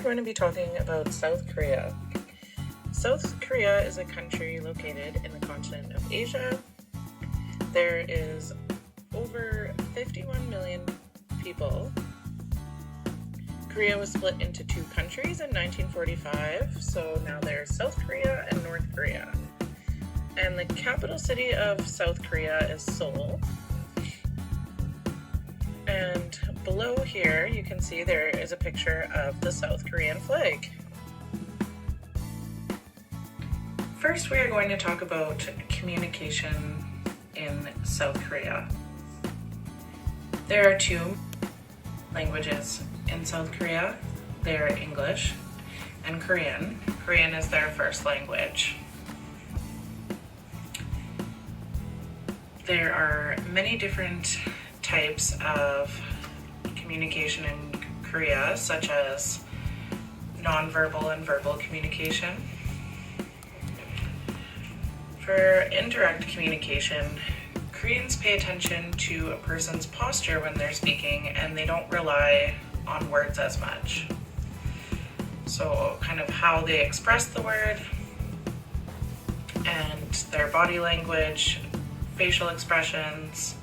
going to be talking about South Korea. South Korea is a country located in the continent of Asia. There is over 51 million people. Korea was split into two countries in 1945, so now there's South Korea and North Korea. And the capital city of South Korea is Seoul. And below here, you can see there is a picture of the South Korean flag. First, we are going to talk about communication in South Korea. There are two languages in South Korea. They are English and Korean. Korean is their first language. There are many different types of communication in Korea, such as nonverbal and verbal communication. For indirect communication, Koreans pay attention to a person's posture when they're speaking, and they don't rely on words as much. So kind of how they express the word and their body language, facial expressions,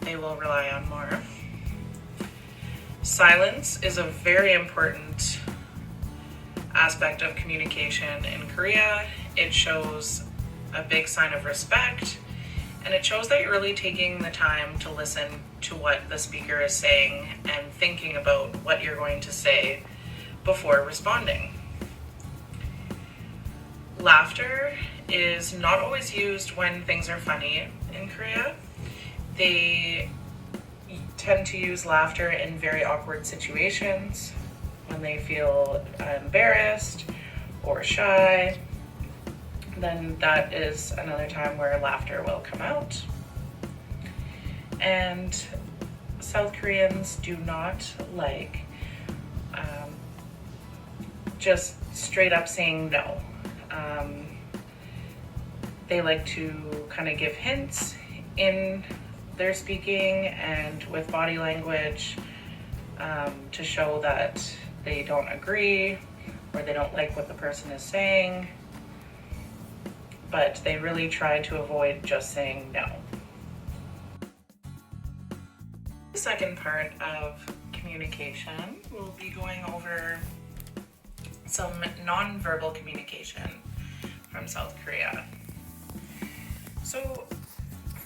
they will rely on more. Silence is a very important aspect of communication in Korea. It shows a big sign of respect, and it shows that you're really taking the time to listen to what the speaker is saying and thinking about what you're going to say before responding. Laughter is not always used when things are funny in Korea. They tend to use laughter in very awkward situations, when they feel embarrassed or shy. Then that is another time where laughter will come out. And South Koreans do not like just straight up saying no. They like to kind of give hints in their speaking and with body language to show that they don't agree or they don't like what the person is saying. But they really try to avoid just saying no. The second part of communication, we'll be going over some nonverbal communication from South Korea. So,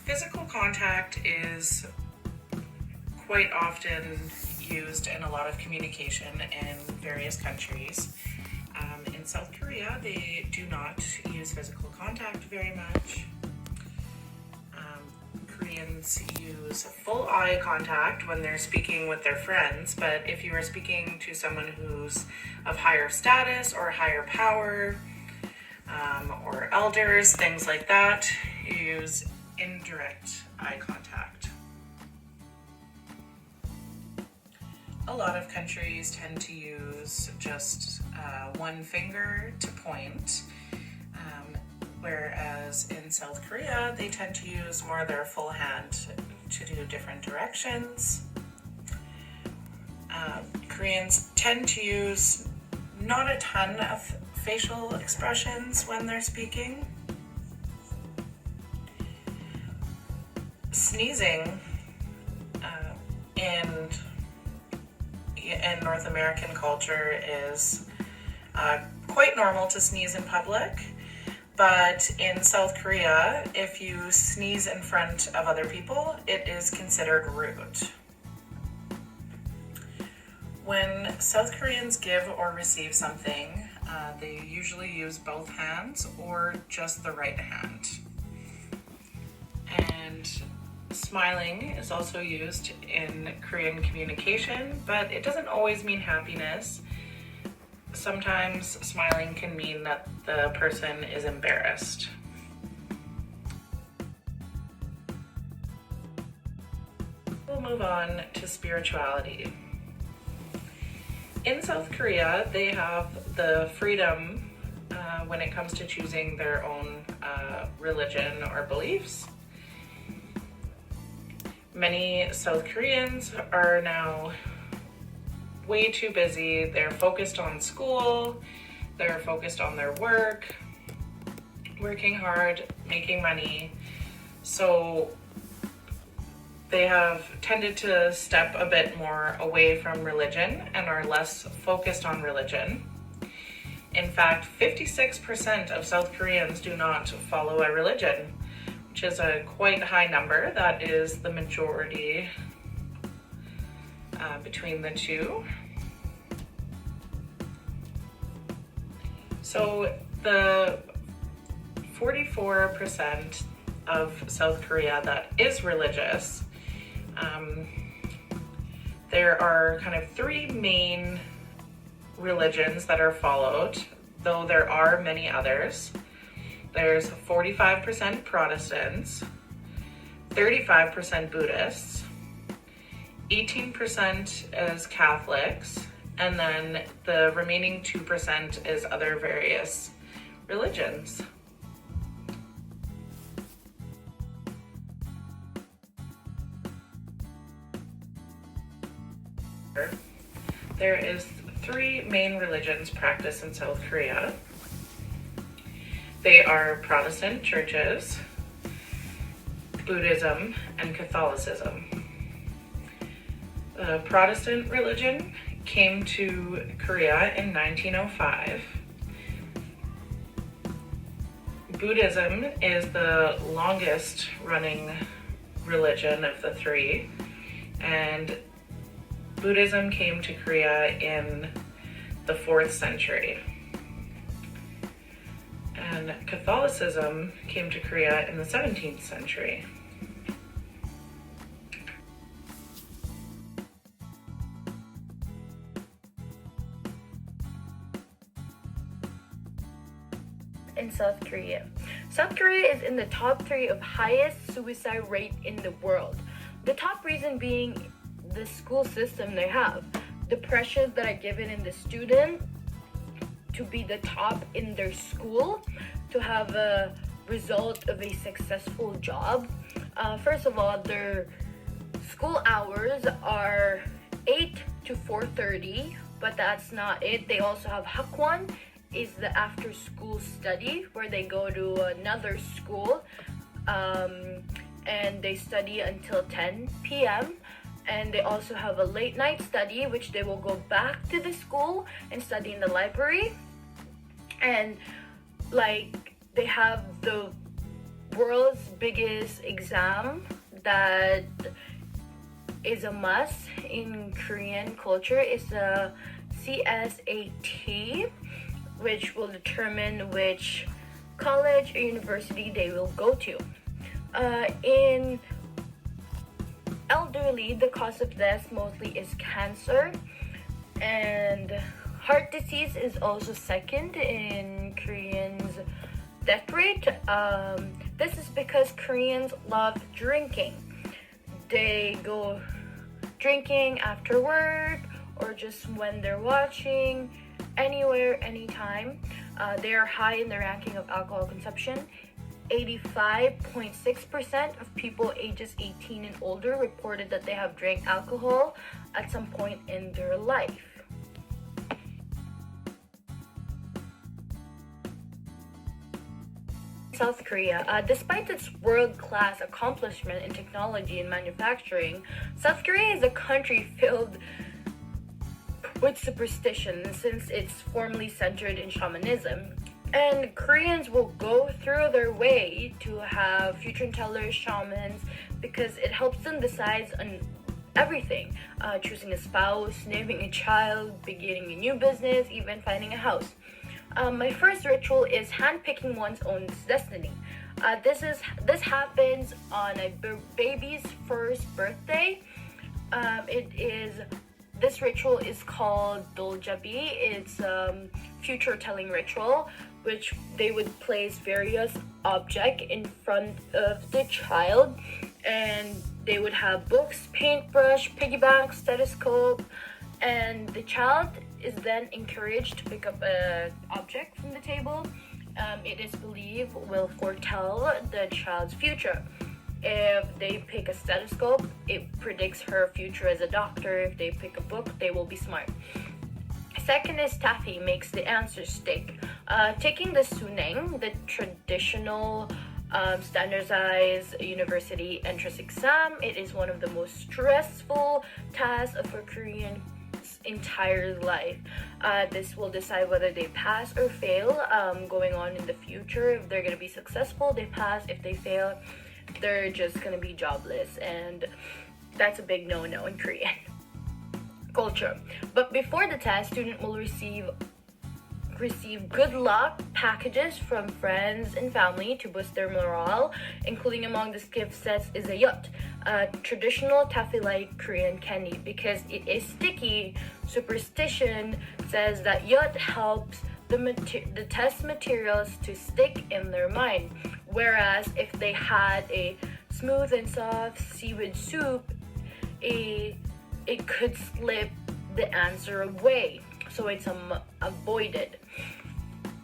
physical contact is quite often used in a lot of communication in various countries. In South Korea, they do not use physical contact very much. Koreans use full eye contact when they're speaking with their friends, but if you are speaking to someone who's of higher status or higher power, or elders, things like that, you use indirect eye contact. A lot of countries tend to use just one finger to point, whereas in South Korea, they tend to use more of their full hand to do different directions. Koreans tend to use not a ton of facial expressions when they're speaking. Sneezing in North American culture is quite normal to sneeze in public, but in South Korea, if you sneeze in front of other people, it is considered rude. When South Koreans give or receive something, they usually use both hands or just the right hand. And smiling is also used in Korean communication, but it doesn't always mean happiness. Sometimes smiling can mean that the person is embarrassed. We'll move on to spirituality. In South Korea, they have the freedom when it comes to choosing their own religion or beliefs. Many South Koreans are now way too busy. They're focused on school, they're focused on their work, working hard, making money. So they have tended to step a bit more away from religion and are less focused on religion. In fact, 56% of South Koreans do not follow a religion, which is a quite high number. That is the majority between the two. So the 44% of South Korea that is religious, there are kind of three main religions that are followed, though there are many others. There's 45% Protestants, 35% Buddhists, 18% is Catholics, and then the remaining 2% is other various religions. There is three main religions practiced in South Korea. They are Protestant churches, Buddhism, and Catholicism. The Protestant religion came to Korea in 1905. Buddhism is the longest running religion of the three, and Buddhism came to Korea in the 4th century. And Catholicism came to Korea in the 17th century. In South Korea. South Korea is in the top 3 of highest suicide rate in the world. The top reason being the school system they have. The pressures that are given in the student to be the top in their school, to have a result of a successful job. First of all, their school hours are 8 to 4:30, but that's not it. They also have Hakwon, is the after school study where they go to another school and they study until 10 p.m. And they also have a late night study, which they will go back to the school and study in the library. And like they have the world's biggest exam that is a must in Korean culture, is the CSAT, which will determine which college or university they will go to. In elderly, the cause of death mostly is cancer, and heart disease is also second in Koreans' death rate. This is because Koreans love drinking. They go drinking after work or just when they're watching, anywhere, anytime. They are high in the ranking of alcohol consumption. 85.6% of people ages 18 and older reported that they have drank alcohol at some point in their life. South Korea, despite its world-class accomplishment in technology and manufacturing, South Korea is a country filled with superstition since it's formerly centered in shamanism. And Koreans will go through their way to have fortune tellers, shamans, because it helps them decide on everything. Choosing a spouse, naming a child, beginning a new business, even finding a house. My first ritual is handpicking one's own destiny. This happens on a baby's first birthday. This ritual is called Doljabi. It's future telling ritual, which they would place various objects in front of the child, and they would have books, paintbrush, piggy bank, stethoscope, and the child is then encouraged to pick up an object from the table. It is believed will foretell the child's future. If they pick a stethoscope, it predicts her future as a doctor. If they pick a book, they will be smart. Second is taffy makes the answer stick. Taking the suneng, the traditional standardized university entrance exam, it is one of the most stressful tasks of a Korean entire life. This will decide whether they pass or fail going on in the future. If they're going to be successful, they pass. If they fail, they're just going to be jobless. And that's a big no-no in Korean culture. But before the test, student will receive good luck packages from friends and family to boost their morale. Including among the gift sets is a yacht, a traditional taffy-like Korean candy. Because it is sticky, superstition says that yacht helps the test materials to stick in their mind. Whereas if they had a smooth and soft seaweed soup, it could slip the answer away, so it's avoided.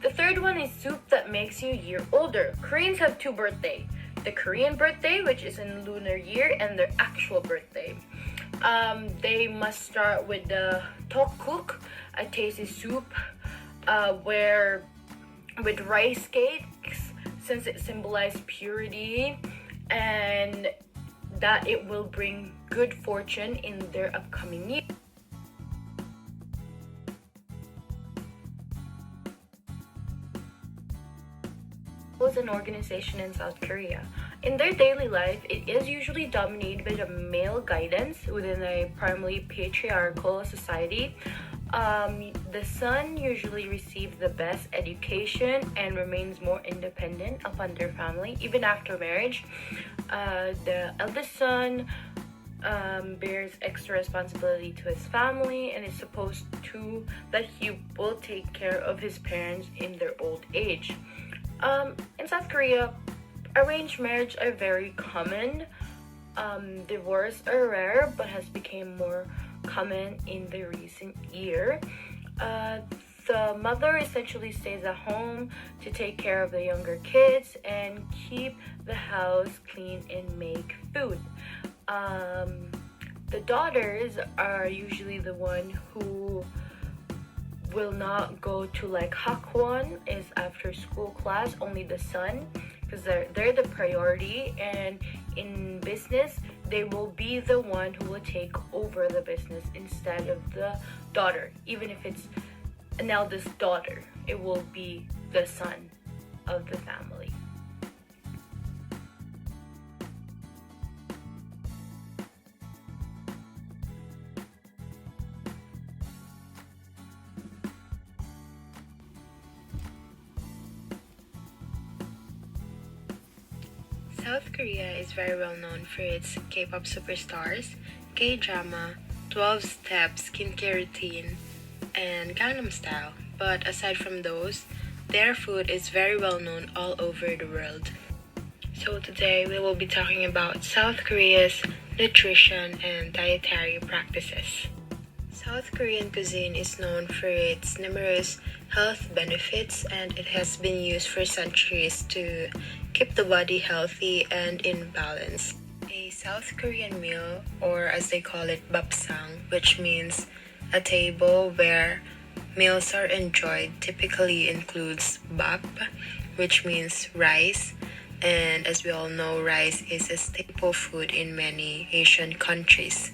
The third one is soup that makes you a year older. Koreans have two birthdays: the Korean birthday, which is in lunar year, and their actual birthday. They must start with the tteokguk, a tasty soup with rice cakes, since it symbolizes purity and that it will bring good fortune in their upcoming year. Was an organization in South Korea. In their daily life, it is usually dominated by the male guidance within a primarily patriarchal society. The son usually receives the best education and remains more independent upon their family, even after marriage. The eldest son bears extra responsibility to his family and is supposed to that he will take care of his parents in their old age. In South Korea, arranged marriage are very common. Divorce are rare, but has become more common in the recent year. The mother essentially stays at home to take care of the younger kids and keep the house clean and make food. The daughters are usually the one who will not go to like Hakwon, is after school class. Only the son, because they're the priority, and in business they will be the one who will take over the business instead of the daughter. Even if it's an eldest daughter, it will be the son of the family. South Korea is very well known for its K-pop superstars, K-drama, 12-step skincare routine, and Gangnam Style. But aside from those, their food is very well known all over the world. So today we will be talking about South Korea's nutrition and dietary practices. South Korean cuisine is known for its numerous health benefits, and it has been used for centuries to keep the body healthy and in balance. A South Korean meal, or as they call it, bapsang, which means a table where meals are enjoyed, typically includes bap, which means rice. And as we all know, rice is a staple food in many Asian countries.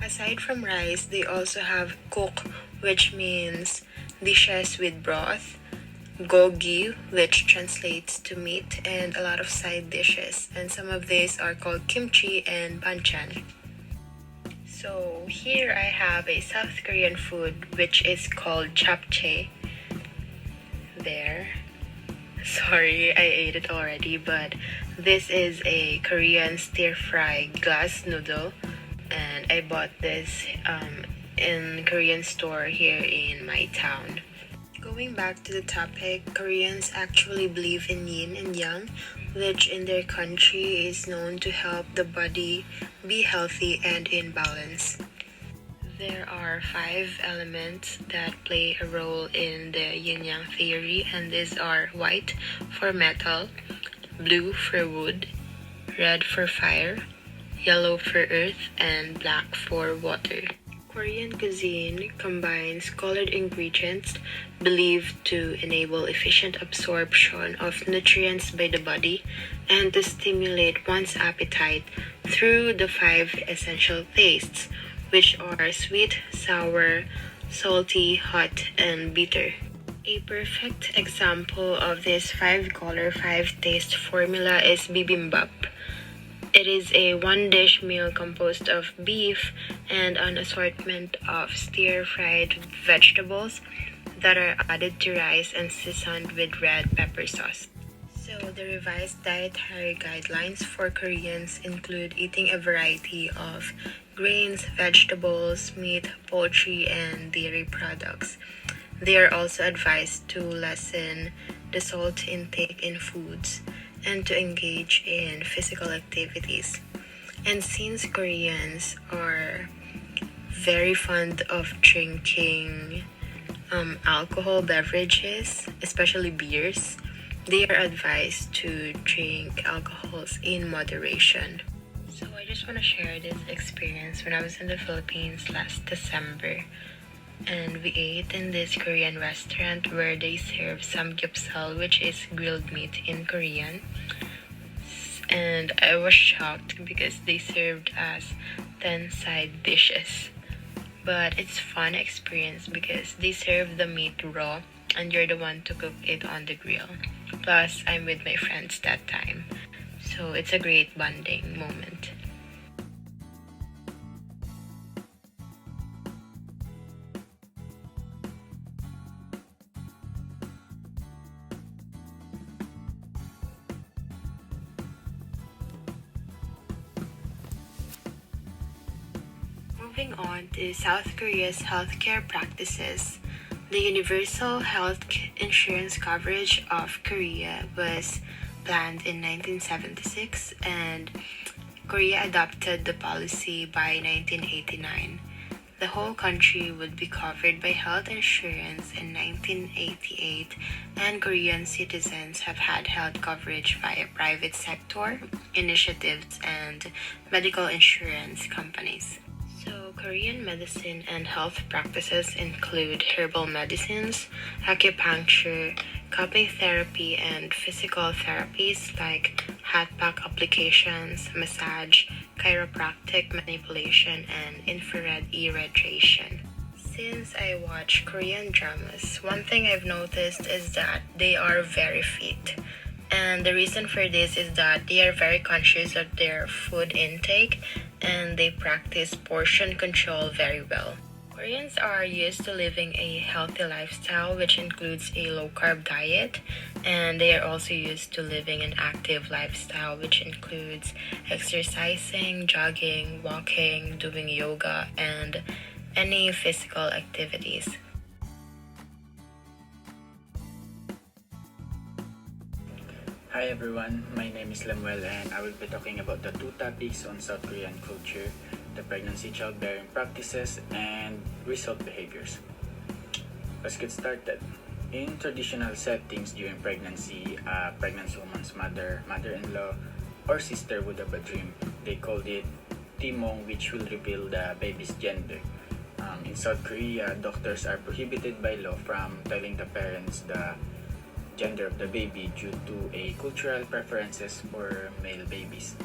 Aside from rice, they also have kuk, which means dishes with broth, gogi, which translates to meat, and a lot of side dishes. And some of these are called kimchi and banchan. So here I have a South Korean food which is called japchae. There. Sorry, I ate it already, but this is a Korean stir-fry glass noodle, and I bought this in Korean store here in my town. Going back to the topic, Koreans actually believe in yin and yang, which in their country is known to help the body be healthy and in balance. There are 5 elements that play a role in the yin-yang theory, and these are white for metal, blue for wood, red for fire, yellow for earth, and black for water. Korean cuisine combines colored ingredients believed to enable efficient absorption of nutrients by the body and to stimulate one's appetite through the five essential tastes, which are sweet, sour, salty, hot, and bitter. A perfect example of this five color, five taste formula is bibimbap. It is a one dish meal composed of beef and an assortment of stir fried vegetables that are added to rice and seasoned with red pepper sauce. So, the revised dietary guidelines for Koreans include eating a variety of grains, vegetables, meat, poultry, and dairy products. They are also advised to lessen the salt intake in foods and to engage in physical activities. And since Koreans are very fond of drinking alcohol beverages, especially beers, they are advised to drink alcohols in moderation. So I just want to share this experience when I was in the Philippines last December. And we ate in this Korean restaurant where they serve samgyeopsal, which is grilled meat in Korean. And I was shocked because they served us 10 side dishes. But it's fun experience because they serve the meat raw and you're the one to cook it on the grill. Plus, I'm with my friends that time. So it's a great bonding moment. Moving on to South Korea's healthcare practices, the universal health insurance coverage of Korea was planned in 1976 and Korea adopted the policy by 1989. The whole country would be covered by health insurance in 1988, and Korean citizens have had health coverage via private sector initiatives and medical insurance companies. So, Korean medicine and health practices include herbal medicines, acupuncture, cupping therapy, and physical therapies like hot pack applications, massage, chiropractic manipulation, and infrared irradiation. Since I watch Korean dramas, one thing I've noticed is that they are very fit. And the reason for this is that they are very conscious of their food intake and they practice portion control very well. Koreans are used to living a healthy lifestyle, which includes a low carb diet, and they are also used to living an active lifestyle, which includes exercising, jogging, walking, doing yoga, and any physical activities. Hi everyone, my name is Lemuel and I will be talking about the two topics on South Korean culture, the pregnancy childbearing practices and result behaviors. Let's get started. In traditional settings during pregnancy, a pregnant woman's mother, mother-in-law, or sister would have a dream. They called it Timong, which will reveal the baby's gender. In South Korea, doctors are prohibited by law from telling the parents the gender of the baby due to a cultural preferences for male babies.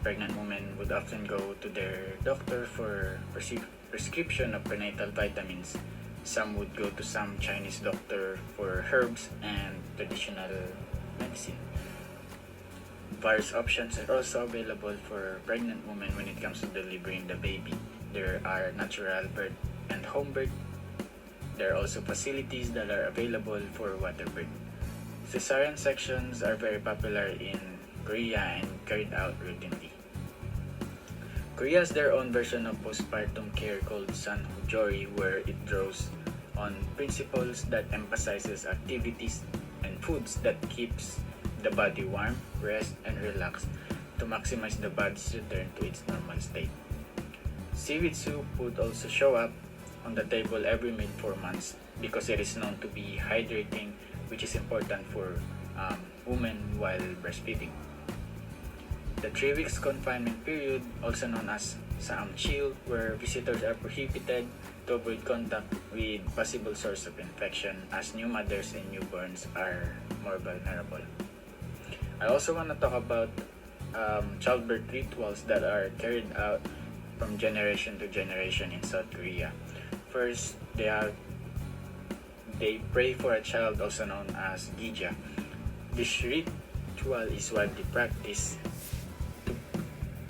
Pregnant women would often go to their doctor for prescription of prenatal vitamins. Some would go to some Chinese doctor for herbs and traditional medicine. Various options are also available for pregnant women when it comes to delivering the baby. There are natural birth and home birth. There are also facilities that are available for water birth. Cesarean sections are very popular in Korea and carried out routinely. Korea has their own version of postpartum care called Sanhujori, where it draws on principles that emphasizes activities and foods that keeps the body warm, rest, and relaxed to maximize the body's return to its normal state. Seaweed soup would also show up on the table every meal for months because it is known to be hydrating, which is important for women while breastfeeding. The 3 weeks confinement period, also known as Saam Chill, where visitors are prohibited to avoid contact with possible source of infection as new mothers and newborns are more vulnerable. I also want to talk about childbirth rituals that are carried out from generation to generation in South Korea. First, they pray for a child, also known as Gija. This ritual is widely practiced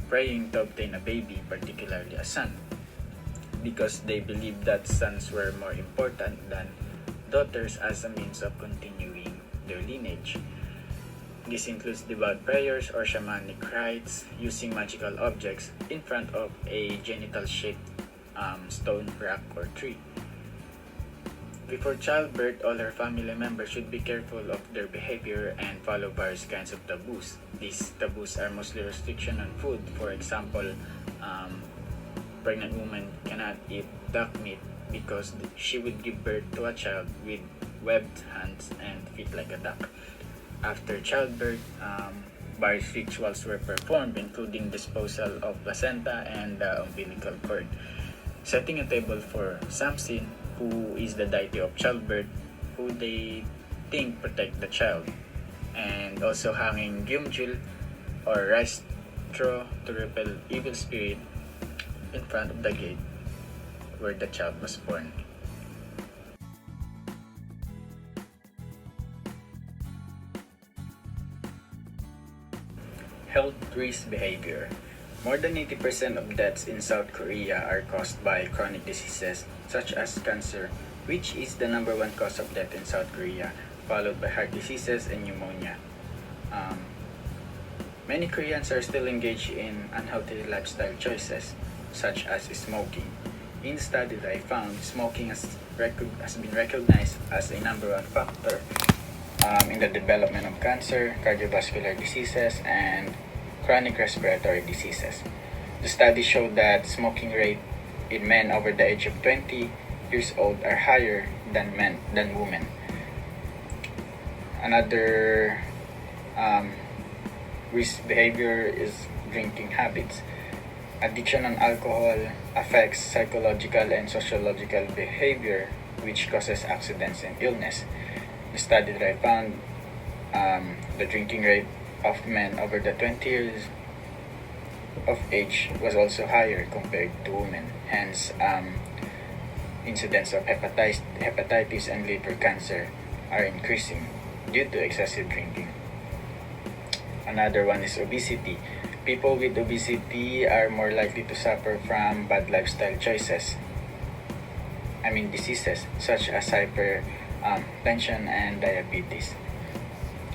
praying to obtain a baby, particularly a son, because they believe that sons were more important than daughters as a means of continuing their lineage. This includes devout prayers or shamanic rites using magical objects in front of a genital-shaped stone, rock, or tree. Before childbirth, all her family members should be careful of their behavior and follow various kinds of taboos. These taboos are mostly restriction on food. For example, pregnant woman cannot eat duck meat because she would give birth to a child with webbed hands and feet like a duck. After childbirth, various rituals were performed, including disposal of placenta and the umbilical cord. Setting a table for Samsin, who is the deity of childbirth, who they think protect the child, and also hanging gyumjul or rice straw to repel evil spirit in front of the gate where the child was born. Health risk behavior. More than 80% of deaths in South Korea are caused by chronic diseases such as cancer, which is the number one cause of death in South Korea, followed by heart diseases and pneumonia. Many Koreans are still engaged in unhealthy lifestyle choices, such as smoking. In the study that I found, smoking has been recognized as a number one factor in the development of cancer, cardiovascular diseases, and chronic respiratory diseases. The study showed that smoking rate in men over the age of 20 years old are higher than women. Another risk behavior is drinking habits. Addiction on alcohol affects psychological and sociological behavior, which causes accidents and illness. The study that I found, the drinking rate of men over the 20 years of age was also higher compared to women. Hence, incidents of hepatitis and liver cancer are increasing due to excessive drinking. Another one is obesity. People with obesity are more likely to suffer from bad lifestyle choices. Diseases such as hypertension and diabetes.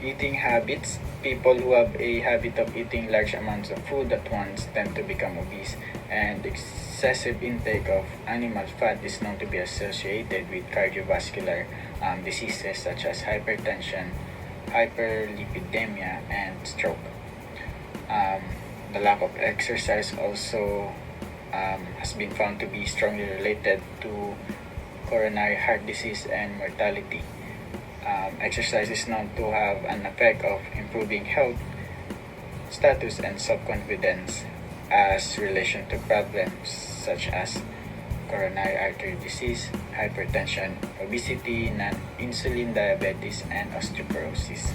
Eating habits. People who have a habit of eating large amounts of food at once tend to become obese, and excessive intake of animal fat is known to be associated with cardiovascular diseases such as hypertension, hyperlipidemia, and stroke. The lack of exercise also has been found to be strongly related to coronary heart disease and mortality. Exercise is known to have an effect of improving health status and self-confidence as relation to problems such as coronary artery disease, hypertension, obesity, non-insulin diabetes, and osteoporosis.